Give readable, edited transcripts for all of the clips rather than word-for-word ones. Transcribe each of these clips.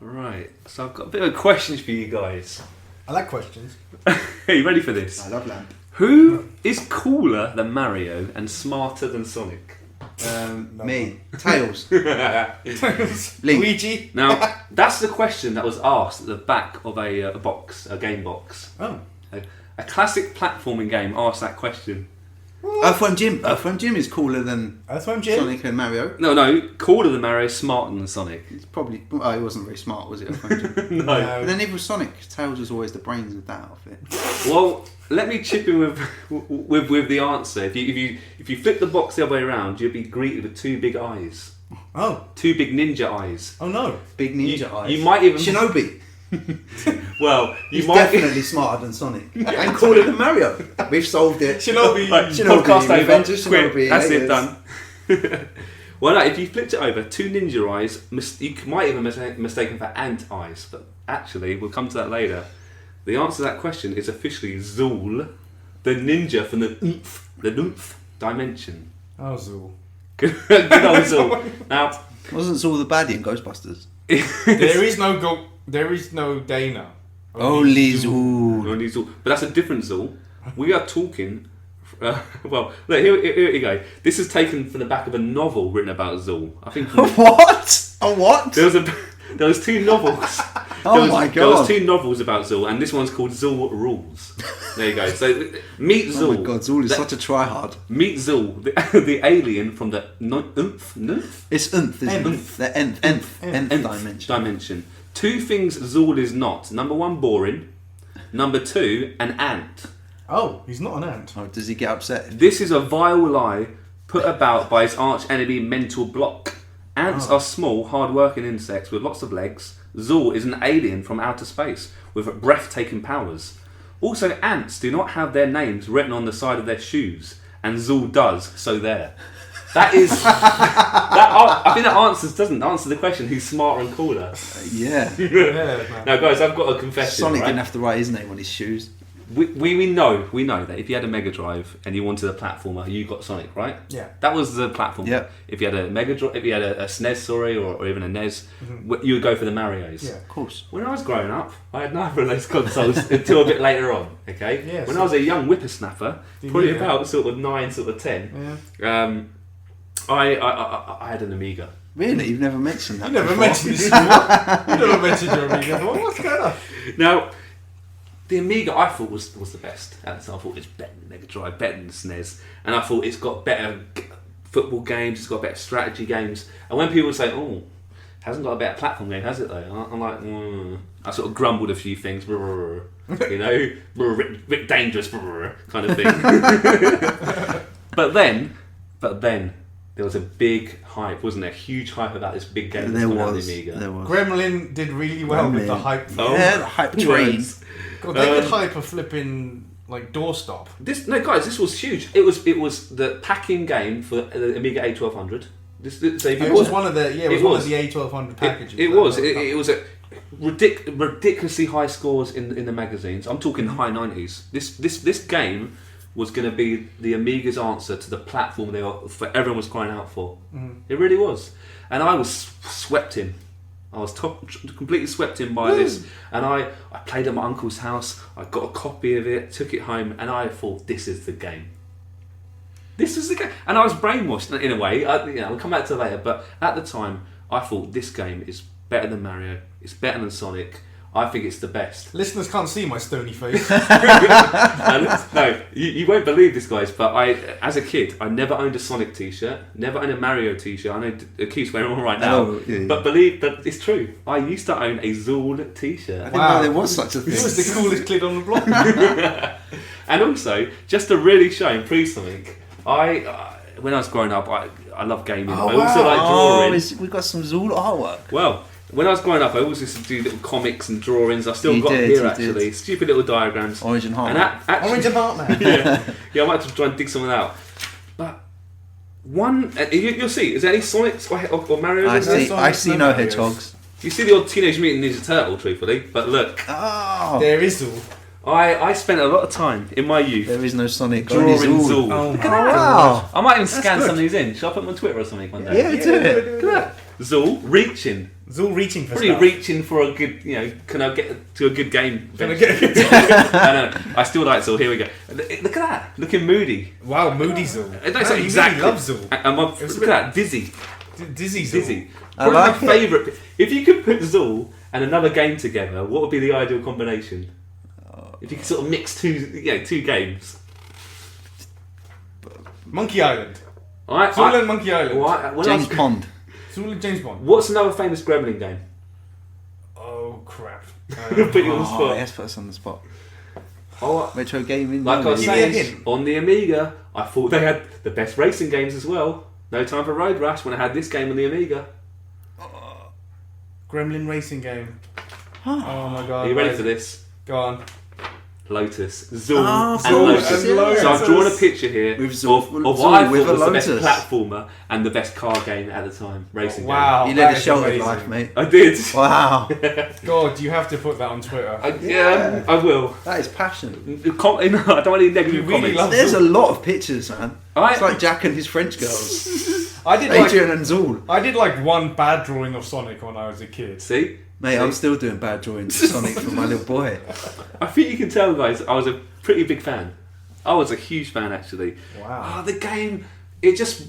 Right, so I've got a bit of questions for you guys. I like questions. Are you ready for this? I love lamp. Who is cooler than Mario and smarter than Sonic? Me. Tails. Link. Link. Luigi. Now, that's the question that was asked at the back of a box, a game box. Oh. A classic platforming game asked that question. Earthworm Jim. Earthworm Jim is cooler than Earthworm Jim. Sonic and Mario. No, cooler than Mario, smarter than Sonic. It's probably. Oh, he wasn't very smart, was it? Earthworm Jim? No. But then neither was Sonic. Tails was always the brains of that outfit. Well, let me chip in with the answer. If you flip the box the other way around, you'll be greeted with two big eyes. Oh. Two big ninja eyes. Oh no. Big ninja eyes. You might even Shinobi. Well, He's definitely smarter than Sonic and cooler than Mario. We've solved it. Shinobi. Right, Shinobi, podcast over. Revenge of Shinobi, Quick, that's it, yes. done. Well, no, if you flipped it over, two ninja eyes, you might even mistaken for ant eyes, but actually, we'll come to that later. The answer to that question is officially Zool, the ninja from the Oomph dimension. Oh, Zool. Good old Zool. Now, Wasn't Zool the baddie in Ghostbusters? There is no Dana. Only Zool. only Zool, but that's a different Zool. We are talking. Well, look, here you go. This is taken from the back of a novel written about Zool. I think. What? A what? There was two novels. My There was god. two novels about Zool, and this one's called Zool Rules. There you go. So meet Zool. Oh my god, Zool is such a tryhard. Meet Zool, the alien from the Oomph? It's isn't it? The nth dimension. Two things Zool is not. Number one, boring. Number two, an ant. Oh, he's not an ant. Oh, does he get upset? This is a vile lie put about by his arch enemy Mental Block. Ants are small, hard-working insects with lots of legs. Zool is an alien from outer space with breathtaking powers. Also, ants do not have their names written on the side of their shoes, and Zool does, so there. That is... I think that doesn't answer the question, who's smarter and cooler. Yeah. Yeah, Now, guys, I've got a confession, Sonic right? didn't have to write his name on his shoes. We know that if you had a Mega Drive and you wanted a platformer, you got Sonic, right? Yeah. That was the platform. Yeah. If you had a Mega Drive, if you had a SNES, or even a NES, you would go for the Marios. Yeah. Of course. When I was growing up, I had neither of those consoles until a bit later on. Okay. Yeah, when so- I was a young whippersnapper, probably Yeah. about sort of 9, sort of 10, Yeah. I had an Amiga. Really? You've never mentioned that You never before. mentioned this before. You never mentioned your Amiga. What's going on? Now, the Amiga I thought was the best at the time. I thought it was better than Mega Drive, better than SNES, and I thought it's got better football games, it's got better strategy games. And when people say, "Oh, it hasn't got a better platform game, has it?" Though, I'm like, I sort of grumbled a few things, you know, Rick Dangerous kind of thing. But then there was a big hype, wasn't there? A huge hype about this big game that's coming out of the Amiga. There was. Gremlin did really well with the Gremlin. hype. Oh. Yeah, the hype train. Words. God, they could hype a flipping like doorstop. This was huge. It was the packing game for the Amiga A1200. So if It was one of the one of the A1200 packages. It was a ridiculously high scores in the magazines. I'm talking high 90s. This game was going to be the Amiga's answer to the platform everyone was crying out for. It really was, and I was swept in. I was completely swept in by this, and I played at my uncle's house. I got a copy of it, took it home, and I thought, this is the game. This is the game, and I was brainwashed in a way. We'll come back to that later, but at the time, I thought this game is better than Mario. It's better than Sonic. I think it's the best. Listeners can't see my stony face. No, you won't believe this, guys, but as a kid, I never owned a Sonic t-shirt, never owned a Mario t-shirt. I know Keith's wearing one right now, but believe that it's true. I used to own a Zool t-shirt. I didn't know there was such a thing. He was the coolest kid on the block. And also, just to really show and prove something, when I was growing up, I love gaming. I also like drawing. We've got some Zool artwork. Well, when I was growing up, I always used to do little comics and drawings. I still You got them did, here you actually. did. Stupid little diagrams. Orange and Heart. And actually, Orange and Heart Man. yeah, I might have to try and dig something out. But you'll see. Is there any Sonics or Mario? I see no hedgehogs. You see the odd Teenage Mutant Ninja Turtle, truthfully. But look, Oh, There is Zool. I spent a lot of time in my youth there is no Sonic. drawing only Zool. Zool. Oh Look my at that. Wow. I might even scan good. some of these in. Shall I put them on Twitter or something one day? Yeah, do it. Look at that. Zool reaching. Zool reaching for Probably stuff. reaching for a good, can I get to a good game? Can I get I know. I still like Zool. Here we go. Look at that. Looking moody. Wow, moody Zool. That's Man, you exactly. really love Zool. And look at that. Dizzy. Dizzy Zool. Dizzy. I Probably like my favourite. If you could put Zool and another game together, what would be the ideal combination? If you could sort of mix two games. Monkey Island. Alright, Zool and Monkey Island. James Pond. Zool and James Bond. What's another famous Gremlin game? Oh crap. Put you on the spot. Yes, put us on the spot. Oh, Retro gaming. like I was Give me a saying, hint. on the Amiga, I thought they had the best racing games as well. No Time for Road Rash when I had this game on the Amiga. Gremlin racing game. Oh my god. Are you ready for this? Go on. Lotus. Zool Oh, and Zool Lotus. and Lotus. So I've drawn a picture here With Zool- of what I Zool with thought was a the best Lotus. platformer and the best car game at the time. Racing Wow. You that led a is sheltered amazing. life, mate. game. I did. Wow. God, you have to put that on Twitter. Yeah. I will. That is passion. I don't want any negative You really comments. love There's Zool. a lot of pictures, man. I- It's like Jack and his French girls. I did Adrian and Zool. like one bad drawing of Sonic when I was a kid. See? Mate, I'm still doing bad drawings of Sonic for my little boy. I think you can tell, guys, I was a pretty big fan. I was a huge fan, actually. Wow. The game, it just...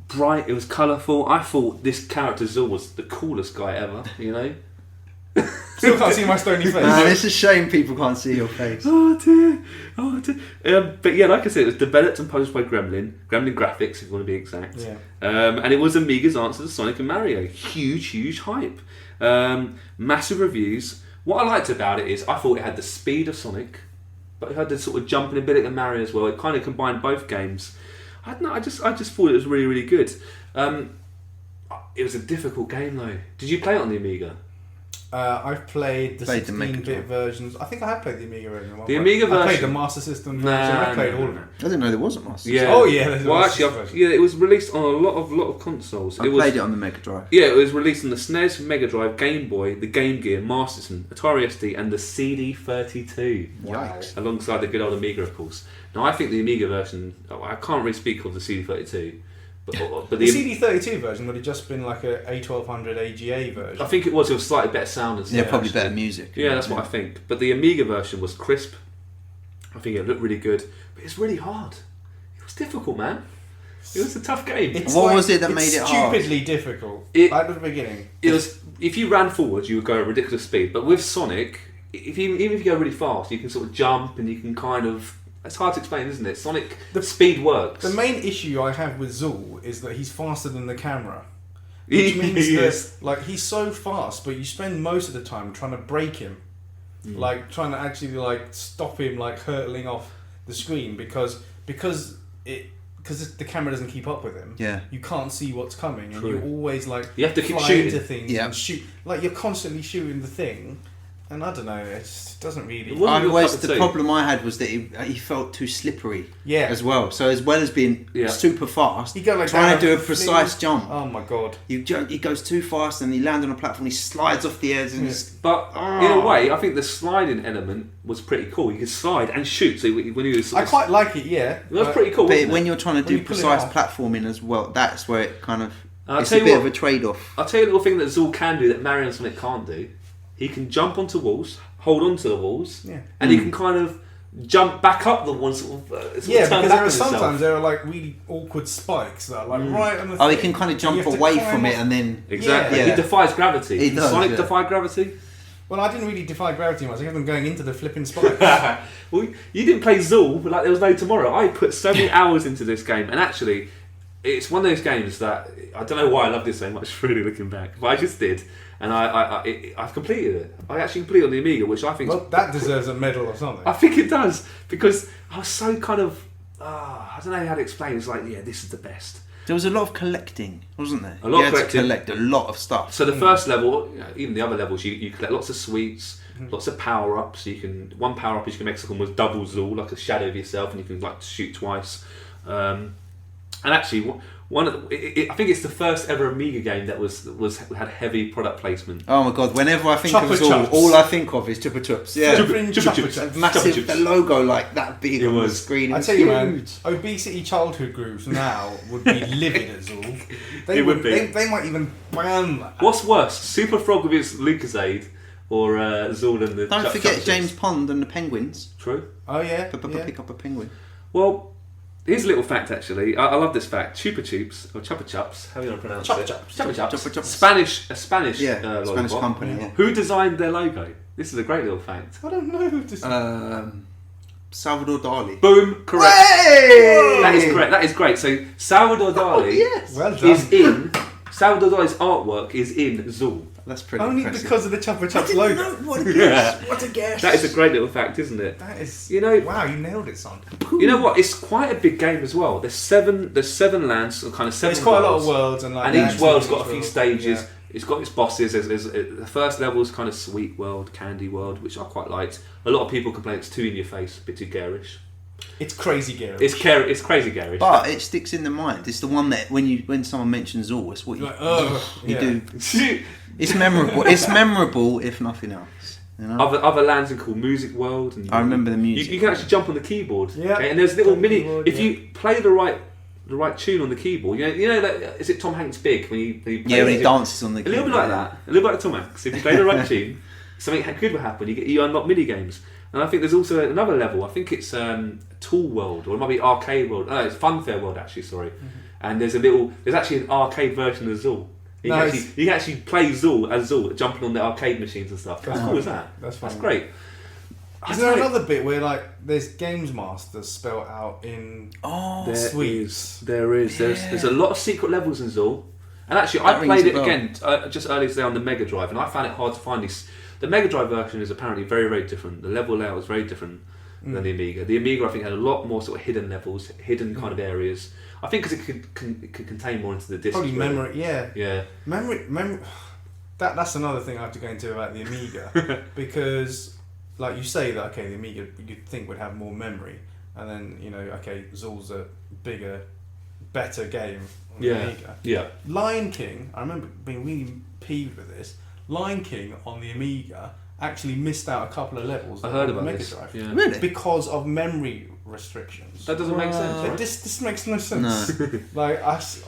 bright, it was colourful. I thought this character Zool was the coolest guy ever, Still can't see my stony face. Man, it's a shame people can't see your face. Oh dear. But yeah, like I said, it was developed and published by Gremlin Graphics, if you want to be exact. Yeah. And it was Amiga's answer to Sonic and Mario. Huge hype. Massive reviews. What I liked about it is I thought it had the speed of Sonic, but it had the sort of jumping ability of Mario as well. It kind of combined both games. I don't know. I just thought it was really good. It was a difficult game though. Did you play it on the Amiga? I've played the Played the 16-bit Mega versions. I think I have played the Amiga version. The Amiga I played version- the Master System version. I played all of them. I didn't know there wasn't Master. Yeah. Oh, yeah, there's a Well, Master actually, System. it was released on a lot of consoles. I played it on the Mega Drive. Yeah, it was released on the SNES, Mega Drive, Game Boy, the Game Gear, Master System, Atari ST, and the CD32. Yikes. Alongside the good old Amiga, of course. Now, I think the Amiga version, I can't really speak of the CD32, but The the CD32 version would have just been like a A1200 AGA version. I think it was slightly better sound and stuff. Yeah, probably actually. better music. Yeah, that's what I think. But the Amiga version was crisp. I think it looked really good, but it's really hard. It was difficult, man. It was a tough game. What was it that made it hard? Stupidly difficult. At the beginning. It was, if you ran forward, you would go at ridiculous speed. But with Sonic, even if you go really fast, you can sort of jump and you can kind of. It's hard to explain, isn't it? Sonic, the speed works. The main issue I have with Zool is that he's faster than the camera. Which means that like he's so fast, but you spend most of the time trying to break him. Like trying to actually like stop him like hurtling off the screen because the camera doesn't keep up with him. Yeah. You can't see what's coming, and True. you always like You have to keep fly shooting. into things Yeah. and shoot. Like you're constantly shooting the thing, and I don't know. It just doesn't really. It wasn't your cup of The tea. problem I had was that he felt too slippery. Yeah. As well. So as well as being Yeah. super fast, You go like trying that, to do a fling. precise jump. Oh my god. He goes too fast and he lands on a platform. He slides off the edge and he's But in a way, I think the sliding element was pretty cool. You could slide and shoot. So when you were sort I of- quite like it. Yeah. it was but- pretty cool. But Wasn't when it? you're trying to When do you pull it precise off. platforming as well, that's where it kind of I'll it's tell a you bit what- of a trade-off. I'll tell you a little thing that Zool can do that Mario and Sonic can't do. He can jump onto walls, hold onto the walls, Yeah. and he can kind of jump back up the ones. Sort of Yeah, turn because back there on are himself. sometimes there are like really awkward spikes that are like right on the. Oh, he thing. can kind of You jump have to away climb from it off- and then Exactly. Yeah. He defies gravity. He does, Sonic yeah. defy gravity. Well, I didn't really defy gravity much. I kept them going into the flipping spikes. Well, you didn't play Zool like there was no tomorrow. I put so many hours into this game, and actually, it's one of those games that I don't know why I love this so much. Really looking back, but I just did, and I've completed it. I actually completed on the Amiga, which I think Well, that deserves a medal or something. I think it does because I was so kind of I don't know how to explain. It's like this is the best. there was a lot of collecting, wasn't there? A lot you of had collecting. to collect a lot of stuff. So the first level, even the other levels, you collect lots of sweets, lots of power ups. You can one power up you can make something with double Zool, like a shadow of yourself, and you can like shoot twice. And actually, I think it's the first ever Amiga game that had heavy product placement. Oh my god! Whenever I think Chupa of Zool, Chups. all I think of is Chupa Chups. Yeah, Flipping Chupa Chupa Chups. Chups. massive. Chupa Chups. The logo like that big It on the was. screen. I It's tell you, man, huge. obesity childhood groups now would be livid at Zool. They It would be. They might even ban that. What's worse, Super Frog with its Lucasade, or Zool and the Don't Chup forget Chups? James Pond and the penguins. True. Oh yeah. Pick up a penguin. Well, here's a little fact actually. I love this fact. Chupa Chups, or Chupa Chups, how do you want to pronounce Chupa it? Chups. Chupa Chups. Chupa Chups. Spanish Spanish lollipop. company. Yeah. Who designed their logo? This is a great little fact. I don't know who this. Salvador Dali. Boom, correct. Hey! That is correct. That is great. So Salvador Dali yes. Well done. is in. Salvador Dali's artwork is in Zool. That's pretty Only impressive. because of the Chupa I Chups didn't logo. know. What a guess. What a guess. That is a great little fact, isn't it? That is. You know- Wow, you nailed it, son. You know what? It's quite a big game as well. There's seven lands, or kind of seven. There's quite a lot of worlds. worlds, and like. And the each actions world's of got a each few world. stages. Yeah. It's got its bosses. The first level is kind of sweet world, candy world, which I quite liked. A lot of people complain it's too in your face, a bit too garish. It's crazy, Gary. It's crazy garish. But it sticks in the mind. It's the one that when someone mentions Zool, it's what you, you yeah. do. It's memorable. It's memorable, if nothing else. You know? Other lands are called Music World. And I remember the music. You can actually jump on the keyboard. Yeah. Okay? And there's little Jump on the mini. keyboard, If you play the right tune on the keyboard, you know that is it Tom Hanks Big when he plays when he dances on the a little bit like that, a little bit like Tom Hanks. If you play the right tune, something good will happen. You unlock mini games, and I think there's also another level. I think it's Tool World, or it might be Arcade World. Oh, it's Funfair World actually. Sorry, and there's actually an arcade version of Zool. You can actually play Zool as Zool, jumping on the arcade machines and stuff. How cool is that? That's That's fun. great. Is there another bit where like there's Games Master spelled out in sweets? There is. There's a lot of secret levels in Zool. And actually, That I played rings a it bell. again just earlier today on the Mega Drive, and I found it hard to find these. The Mega Drive version is apparently very, very different. The level layout is very different than the Amiga. The Amiga, I think, had a lot more sort of hidden levels, hidden kind of areas. I think because it could contain more into the disc. Probably memory. Yeah. Yeah. Memory. That's another thing I have to go into about the Amiga because, like you say, that the Amiga you'd think would have more memory, and then Zool's a bigger, better game on the Amiga. Yeah. Lion King, I remember being really peeved with this. Lion King on the Amiga actually missed out a couple of levels. I heard on the about Mega this. Drive Yeah. Really? because of memory restrictions. That doesn't make sense. Like, Right? this makes no sense. Like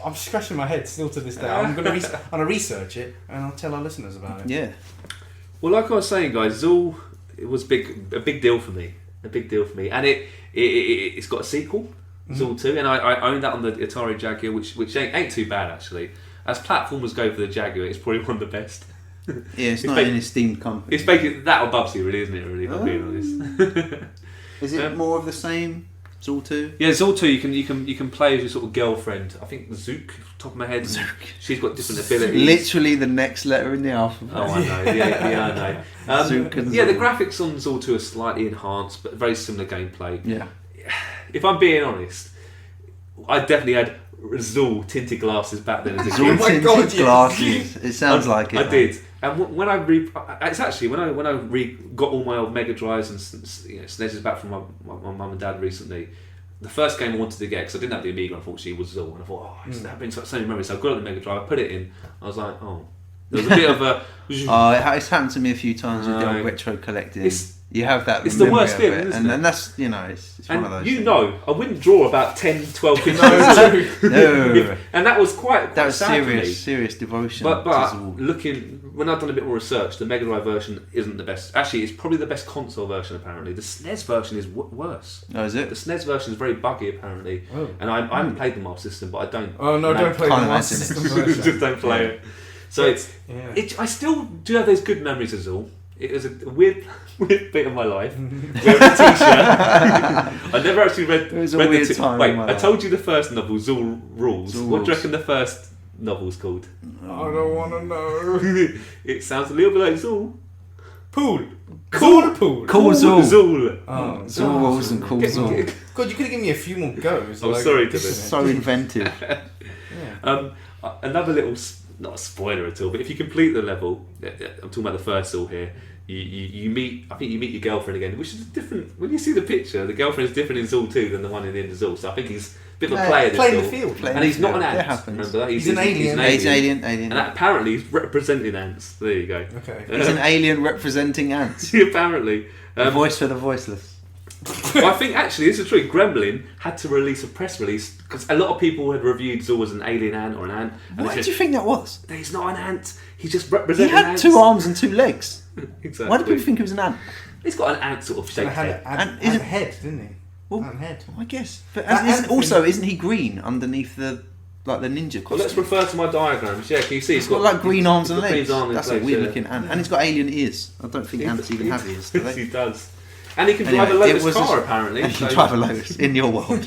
I'm scratching my head still to this day. I'm gonna research it and I'll tell our listeners about it. Yeah. Well, like I was saying, guys, Zool it was a big deal for me, and it's got a sequel, Zool 2, and I own that on the Atari Jaguar, which ain't too bad actually. As platformers go for the Jaguar, it's probably one of the best. Yeah, it's not an esteemed company. It's basically that or Bubsy, really, isn't it? Really, if I'm being honest. Is it more of the same? Zool 2? Yeah, Zool 2. You can play as your sort of girlfriend. I think Zook, top of my head. She's got different abilities. Literally the next letter in the alphabet. Oh, I know. Yeah, I know. Zook and the Zool. graphics on Zool 2 are slightly enhanced, but very similar gameplay. Yeah. If I'm being honest, I definitely had Zool tinted glasses back then as a Zool kid. tinted God, yes. glasses. It sounds like it. I did. And when I got all my old Mega Drives and SNESes back from my mum and dad recently, the first game I wanted to get, because I didn't have the Amiga unfortunately, was Zool, and I thought, it's been so many memories. So I got it on the Mega Drive, I put it in, I was like, there was a bit of a. It's happened to me a few times with the old retro collecting. You have that. It's the memory worst of feeling, it, isn't it? And that's it's one of those. You things. know, I wouldn't draw about 10, 12 pictures. No. And that was quite That was sad for me. serious devotion. But to Zool. looking, when I've done a bit more research, the Mega Drive version isn't the best. Actually, it's probably the best console version. Apparently, the SNES version is worse. Oh, is The it? SNES version is very buggy apparently, and I haven't played the Master System, but I don't. Oh no! Don't play the Can't Master imagine System it. version. Just don't play it. So I still do have those good memories of Zool. It was a weird bit of my life. Wearing a t-shirt. I never actually read. It was a read weird the time Wait, in my I life. told you the first novel, Zool Rules. Zool What do you Rules. reckon the first novel's called? I don't want to know. It sounds a little bit like Zool. Pool. Cool. Zool pool. Cool Zool. Zool. Oh, Zool Rules and Cool Zool. God, you could have given me a few more goes. I'm sorry, this Dylan. is So inventive. Another little, not a spoiler at all, but if you complete the level, I'm talking about the first Zool here. You meet, I think you meet your girlfriend again, which is different. When you see the picture, the girlfriend is different in Zool 2 than the one in the end of Zool. So I think he's a bit of a player. Playing the Zool. field. And he's not an ant. It happens. Remember that? He's an alien. He's alien. And apparently he's representing ants. There you go. Okay. He's an alien representing ants. Apparently. The voice for the voiceless. Well, I think actually this is true. Gremlin had to release a press release because a lot of people had reviewed Zool as an alien ant or an ant. And Why do you think that was? He's not an ant. He's just He representing had ants. 2 arms and 2 legs. Exactly. Why do people think he was an ant? He's got an ant sort of He shape. had And an isn't- head, didn't he? Well, An head. I guess. But That isn't he green underneath the ninja costume? Well, let's refer to my diagrams. Yeah, can you see? He's got like green arms and he's got legs. green arms and That's a legs, weird yeah. looking ant. And he's got alien ears. I don't think ants even have ears, do Yes, they? he does. And he can Anyway, drive a it Lotus was car, a- apparently. And you so- can drive a Lotus in your world.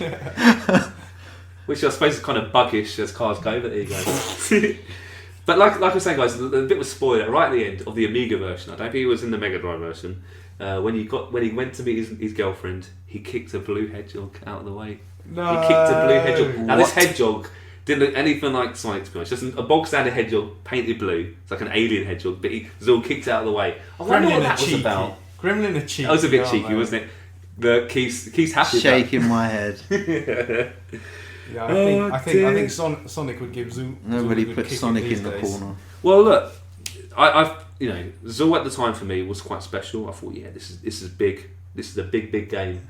Which I suppose is kind of buggish as cars go, but there you go. But like I was saying, guys, the bit was spoiler right at the end of the Amiga version. I don't think it was in the Mega Drive version. When he went to meet his girlfriend, he kicked a blue hedgehog out of the way. No. He kicked a blue hedgehog. Now this What? hedgehog didn't look anything like Sonic, to be honest. Just a bog standard hedgehog painted blue. It's like an alien hedgehog, but Zool kicked it out of the way. I wonder what that was about. Gremlin are cheeky. That was a bit aren't cheeky, they? wasn't it? The Keith's happy. Shaking my head. Yeah, Oh, I think Sonic would give Zool. Nobody Zool a good puts kick Sonic these in the days. corner. Well, look, I've Zool at the time for me was quite special. I thought, yeah, this is big. This is a big game.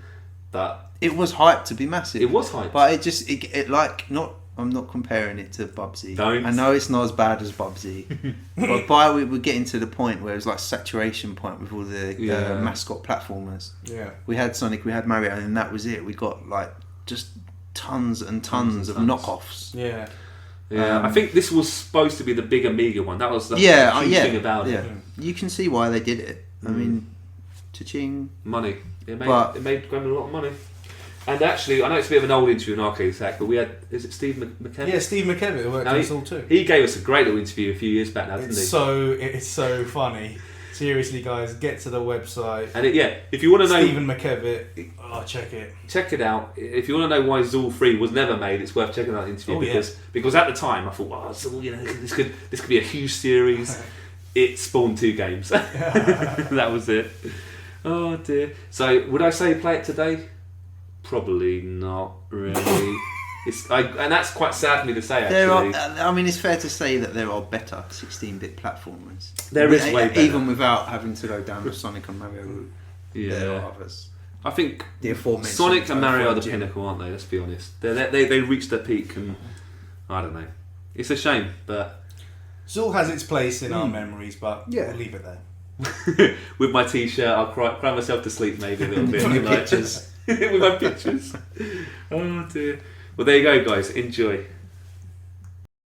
But It was hyped to be massive. it was hype. But it like not. I'm not comparing it to Bubsy. Don't. I know it's not as bad as Bubsy, but we were getting to the point where it was like saturation point with all the Yeah. mascot platformers. Yeah. We had Sonic, we had Mario, and that was it. We got like just tons and tons of tons. knockoffs. Yeah. Yeah, I think this was supposed to be the big Amiga one. That was the huge yeah, thing about yeah. it. You can see why they did it. I mean, cha-ching. Money. It But- made Gremlin a lot of money. And actually, I know it's a bit of an old interview in Arcade Attack, but we had, is it Steve McKenna? Yeah, Steve McKevitt worked Now, on Zool too. He gave us a great little interview a few years back now, didn't he? It's so funny. Seriously, guys, get to the website. And if you want to know, Stephen McKevitt. Oh, check it. check it out. If you want to know why Zool 3 was never made, it's worth checking out the interview Oh, yeah. because at the time I thought, wow, Zool, this could be a huge series. It spawned 2 games. That was it. Oh dear. So would I say play it today? Probably not really. And that's quite sad for me to say. There Actually, are. I mean, it's fair to say that there are better 16-bit platformers. There is way better. Even without having to go down the Sonic and Mario route. There yeah. are others. I think The aforementioned Sonic and Mario are the Jim. pinnacle, aren't they? Let's be honest. They reached their peak, and I don't know. It's a shame, but Zool has its place in our memories, but Yeah. we'll leave it there. with my t-shirt, I'll cry myself to sleep maybe a little bit. With your like- pictures. with my pictures. Oh dear. Well, there you go, guys. Enjoy.